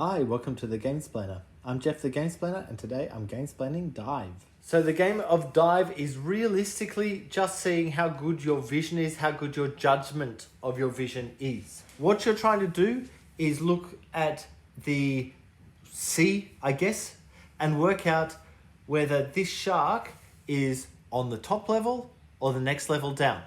Hi, welcome to the Gamesplainer. I'm Jeff the Gamesplainer, and today I'm Gamesplaining Dive. So the game of Dive is realistically just seeing how good your vision is, how good your judgment of your vision is. What you're trying to do is look at the sea, I guess, and work out whether this shark is on the top level or the next level down.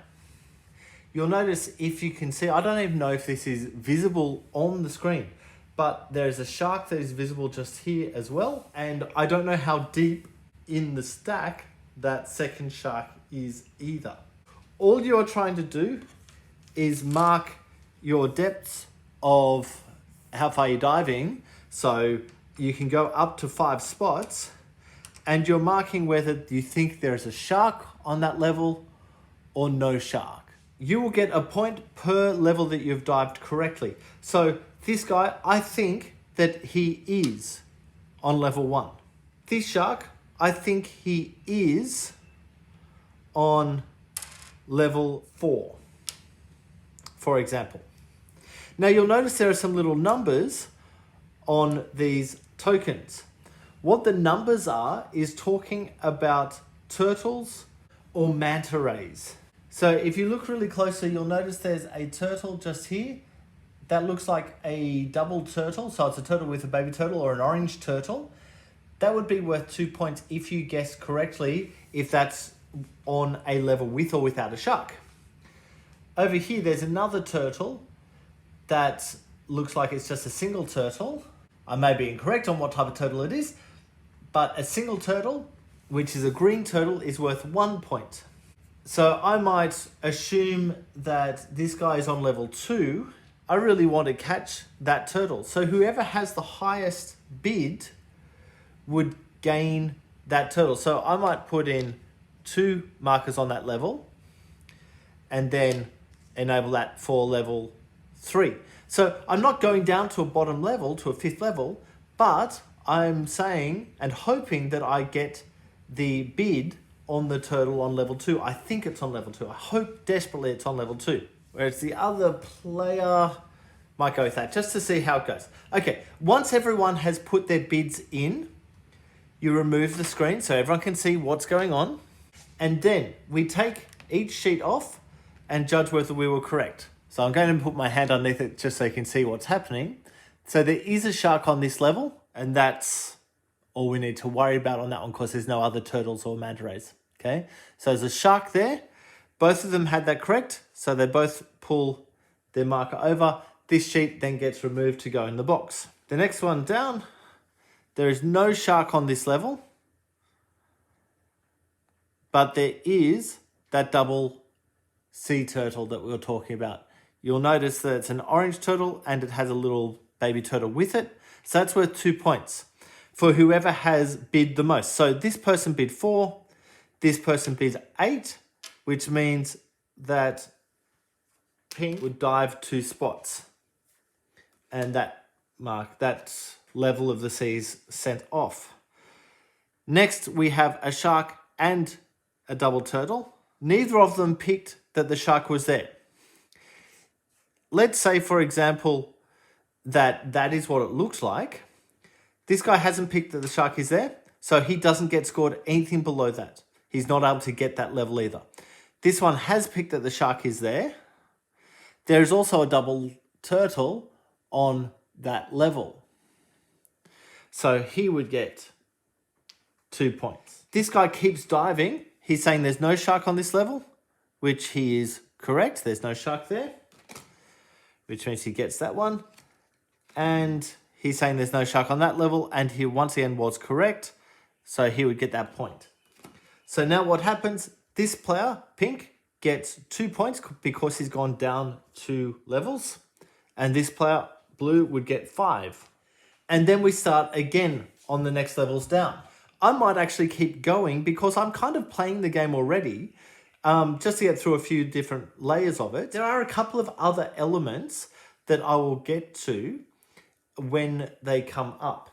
You'll notice if you can see, I don't even know if this is visible on the screen, but there's a shark that is visible just here as well. And I don't know how deep in the stack that second shark is either. All you're trying to do is mark your depths of how far you're diving. So you can go up to 5 spots and you're marking whether you think there's a shark on that level or no shark. You will get a point per level that you've dived correctly. So this guy, I think that he is on level 1. This shark, I think he is on level 4, for example. Now you'll notice there are some little numbers on these tokens. What the numbers are is talking about turtles or manta rays. So if you look really closely, you'll notice there's a turtle just here. That looks like a double turtle. So it's a turtle with a baby turtle or an orange turtle. That would be worth 2 points if you guess correctly if that's on a level with or without a shark. Over here, there's another turtle that looks like it's just a single turtle. I may be incorrect on what type of turtle it is, but a single turtle, which is a green turtle, is worth 1 point. So I might assume that this guy is on level 2. I really want to catch that turtle. So whoever has the highest bid would gain that turtle. So I might put in 2 markers on that level and then enable that for level 3. So I'm not going down to a bottom level, to a 5th level, but I'm saying and hoping that I get the bid on the turtle on level 2. I think it's on level 2. I hope desperately it's on level 2. Whereas the other player might go with that, just to see how it goes. Okay, once everyone has put their bids in, you remove the screen so everyone can see what's going on. And then we take each sheet off and judge whether we were correct. So I'm going to put my hand underneath it just so you can see what's happening. So there is a shark on this level, and that's all we need to worry about on that one because there's no other turtles or manta rays. Okay, so there's a shark there. Both of them had that correct, so they both pull their marker over. This sheet then gets removed to go in the box. The next one down, there is no shark on this level, but there is that double sea turtle that we were talking about. You'll notice that it's an orange turtle and it has a little baby turtle with it. So that's worth 2 points for whoever has bid the most. So this person bid 4, this person bid 8, which means that pink would dive 2 spots. And that level of the sea is sent off. Next, we have a shark and a double turtle. Neither of them picked that the shark was there. Let's say, for example, that is what it looks like. This guy hasn't picked that the shark is there, so he doesn't get scored anything below that. He's not able to get that level either. This one has picked that the shark is there. There's also a double turtle on that level. So he would get 2 points. This guy keeps diving. He's saying there's no shark on this level, which he is correct. There's no shark there, which means he gets that one. And he's saying there's no shark on that level, and he once again was correct, so he would get that point. So now what happens, this player, pink, gets 2 points because he's gone down 2 levels, and this player, blue, would get 5. And then we start again on the next levels down. I might actually keep going because I'm kind of playing the game already, just to get through a few different layers of it. There are a couple of other elements that I will get to when they come up.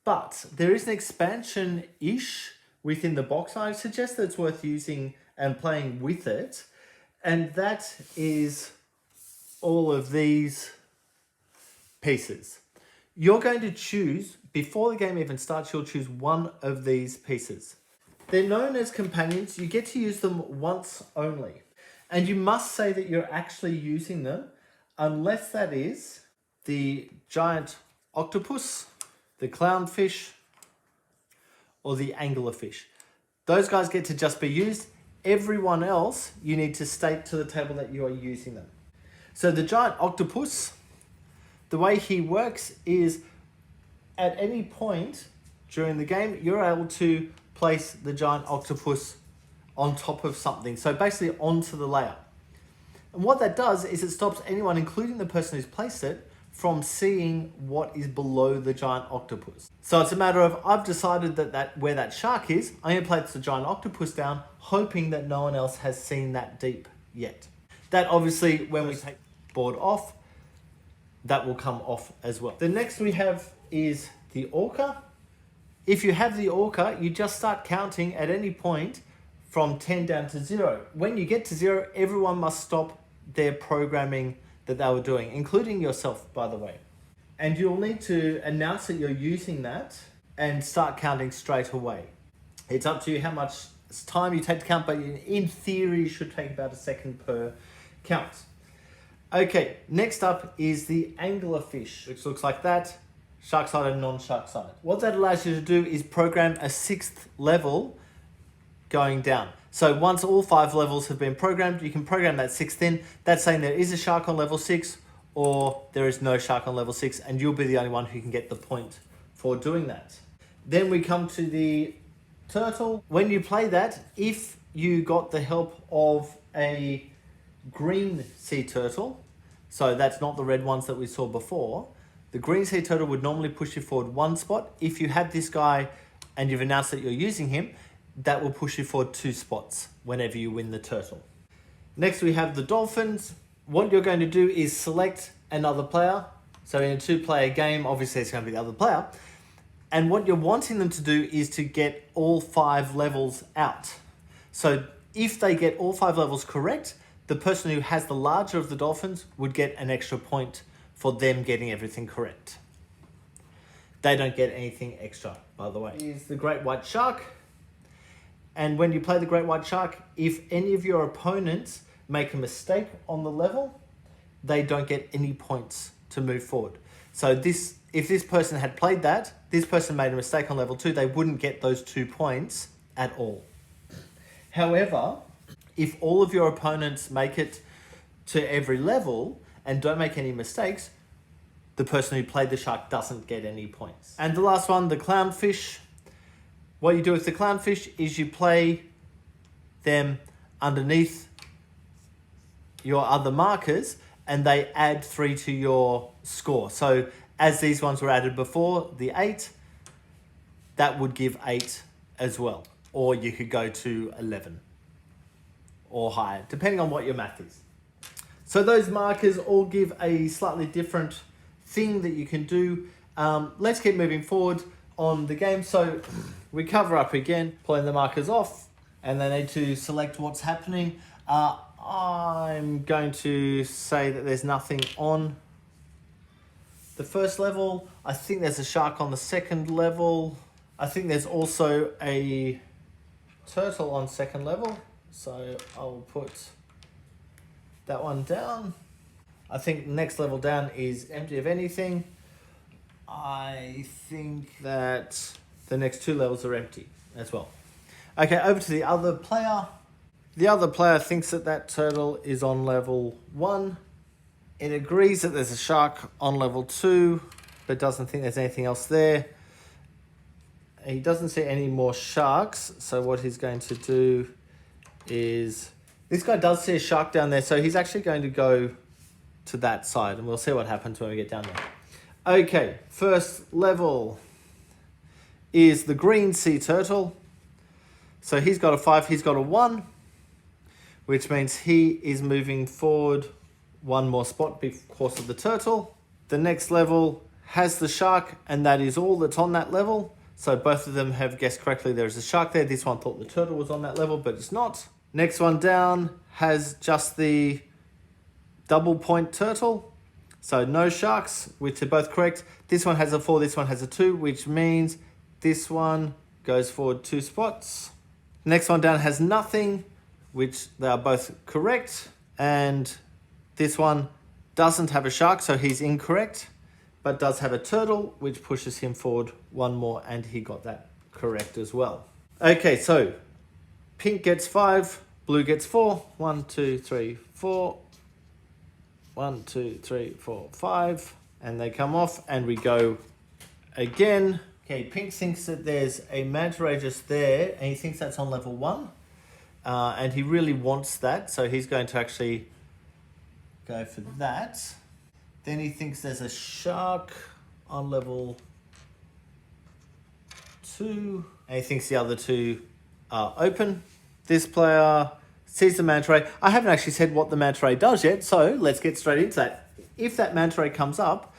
But there is an expansion-ish within the box. I suggest that it's worth using and playing with it. And that is all of these pieces. You're going to choose, before the game even starts, you'll choose one of these pieces. They're known as companions. You get to use them once only. And you must say that you're actually using them, unless that is the giant octopus, the clownfish, or the anglerfish. Those guys get to just be used. Everyone else, you need to state to the table that you are using them. So the giant octopus, the way he works is at any point during the game, you're able to place the giant octopus on top of something. So basically onto the layer. And what that does is it stops anyone, including the person who's placed it, from seeing what is below the giant octopus. So it's a matter of, I've decided that where that shark is, I'm going to place the giant octopus down, hoping that no one else has seen that deep yet. That obviously, when we take the board off, that will come off as well. The next we have is the Orca. If you have the Orca, you just start counting at any point from 10 down to 0. When you get to 0, everyone must stop their programming that they were doing, including yourself, by the way. And you'll need to announce that you're using that and start counting straight away. It's up to you how much time you take to count, but in theory, you should take about a second per count. Okay, next up is the anglerfish, which looks like that. Shark-sided, non-shark-sided. What that allows you to do is program a 6th level going down. So once all 5 levels have been programmed, you can program that 6th in. That's saying there is a shark on level 6 or there is no shark on level 6, and you'll be the only one who can get the point for doing that. Then we come to the turtle. When you play that, if you got the help of a green sea turtle, so that's not the red ones that we saw before, the green sea turtle would normally push you forward 1 spot. If you have this guy and you've announced that you're using him, that will push you forward 2 spots whenever you win the turtle. Next we have the dolphins. What you're going to do is select another player. So in a 2-player game, obviously it's going to be the other player. And what you're wanting them to do is to get all 5 levels out. So if they get all 5 levels correct, the person who has the larger of the dolphins would get an extra point for them getting everything correct. They don't get anything extra, by the way. Here's the great white shark. And when you play the great white shark, if any of your opponents make a mistake on the level, they don't get any points to move forward. So if this person had played that, this person made a mistake on level 2, they wouldn't get those 2 points at all. However, if all of your opponents make it to every level and don't make any mistakes, the person who played the shark doesn't get any points. And the last one, the clownfish. What you do with the clownfish is you play them underneath your other markers and they add 3 to your score. So as these ones were added before, the 8, that would give 8 as well. Or you could go to 11 or higher, depending on what your math is. So those markers all give a slightly different thing that you can do. Let's keep moving forward on the game. So we cover up again, pulling the markers off, and they need to select what's happening. I'm going to say that there's nothing on the first level. I think there's a shark on the second level. I think there's also a turtle on second level. So I'll put that one down. I think next level down is empty of anything. I think that the next 2 levels are empty as well. Okay, over to the other player. The other player thinks that that turtle is on level 1. It agrees that there's a shark on level 2, but doesn't think there's anything else there. He doesn't see any more sharks, so what he's going to do is... This guy does see a shark down there, so he's actually going to go to that side, and we'll see what happens when we get down there. Okay, first level is the green sea turtle. So he's got a 5, he's got a 1, which means he is moving forward 1 more spot because of the turtle. The next level has the shark, and that is all that's on that level. So both of them have guessed correctly there's a shark there. This one thought the turtle was on that level, but it's not. Next one down has just the double point turtle. So no sharks, which are both correct. This one has a 4, this one has a 2, which means this one goes forward 2 spots. Next one down has nothing, which they are both correct. And this one doesn't have a shark, so he's incorrect, but does have a turtle, which pushes him forward 1 more, and he got that correct as well. Okay, so pink gets 5, blue gets 4. 1, 2, 3, 4. 1, 2, 3, 4, 5. And they come off, and we go again. Okay, pink thinks that there's a manta ray just there, and he thinks that's on level 1. And he really wants that, so he's going to actually go for that. Then he thinks there's a shark on level 2. And he thinks the other 2 are open. This player sees the manta ray. I haven't actually said what the manta ray does yet, so let's get straight into that. If that manta ray comes up,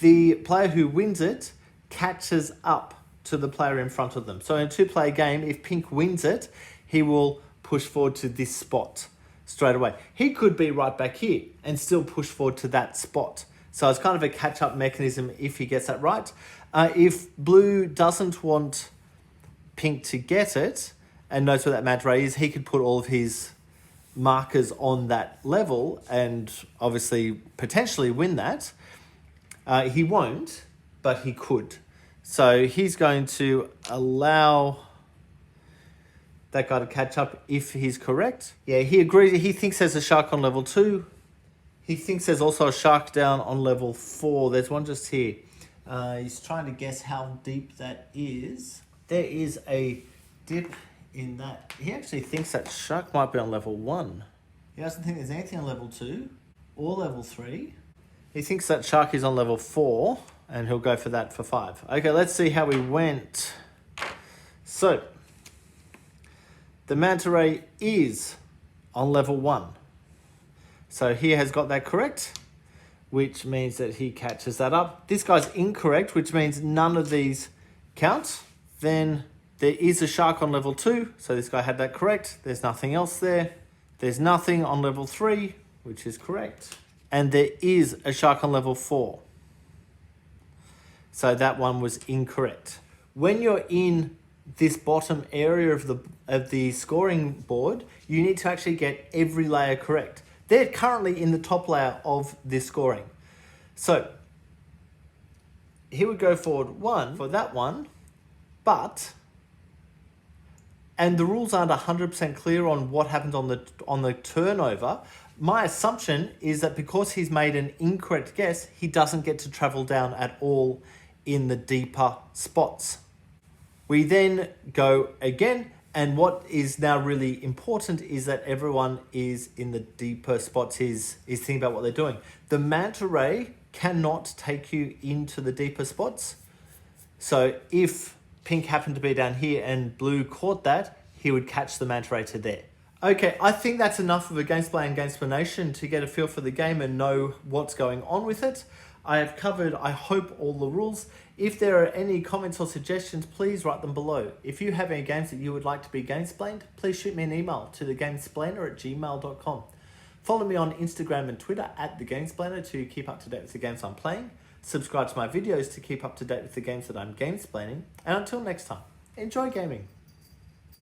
the player who wins it catches up to the player in front of them. So in a 2-player game, if pink wins it, he will push forward to this spot straight away. He could be right back here and still push forward to that spot. So it's kind of a catch-up mechanism if he gets that right. If blue doesn't want pink to get it and knows where that manta ray is, he could put all of his markers on that level and obviously potentially win that. He won't, but he could. So he's going to allow that guy to catch up if he's correct. Yeah, he agrees. He thinks there's a shark on level 2. He thinks there's also a shark down on level 4. There's one just here. He's trying to guess how deep that is. There is a dip in that. He actually thinks that shark might be on level 1. He doesn't think there's anything on level 2 or level 3. He thinks that shark is on level 4, and he'll go for that for 5. Okay, let's see how we went. So the manta ray is on level 1. So he has got that correct, which means that he catches that up. This guy's incorrect, which means none of these count. Then there is a shark on level 2. So this guy had that correct. There's nothing else there. There's nothing on level 3, which is correct. And there is a shark on level 4. So that one was incorrect. When you're in this bottom area of the scoring board, you need to actually get every layer correct. They're currently in the top layer of this scoring. So he would go forward 1 for that one, and the rules aren't 100% clear on what happened on the turnover. My assumption is that because he's made an incorrect guess, he doesn't get to travel down at all in the deeper spots. We then go again, and what is now really important is that everyone is in the deeper spots, is thinking about what they're doing. The manta ray cannot take you into the deeper spots. So if pink happened to be down here and blue caught that, he would catch the manta ray to there. Okay, I think that's enough of a gameplay and Gamesplanation to get a feel for the game and know what's going on with it. I have covered, I hope, all the rules. If there are any comments or suggestions, please write them below. If you have any games that you would like to be Gamesplained, please shoot me an email to thegamesplainer@gmail.com. Follow me on Instagram and Twitter @thegamesplainer to keep up to date with the games I'm playing. Subscribe to my videos to keep up to date with the games that I'm gamesplaining. And until next time, enjoy gaming.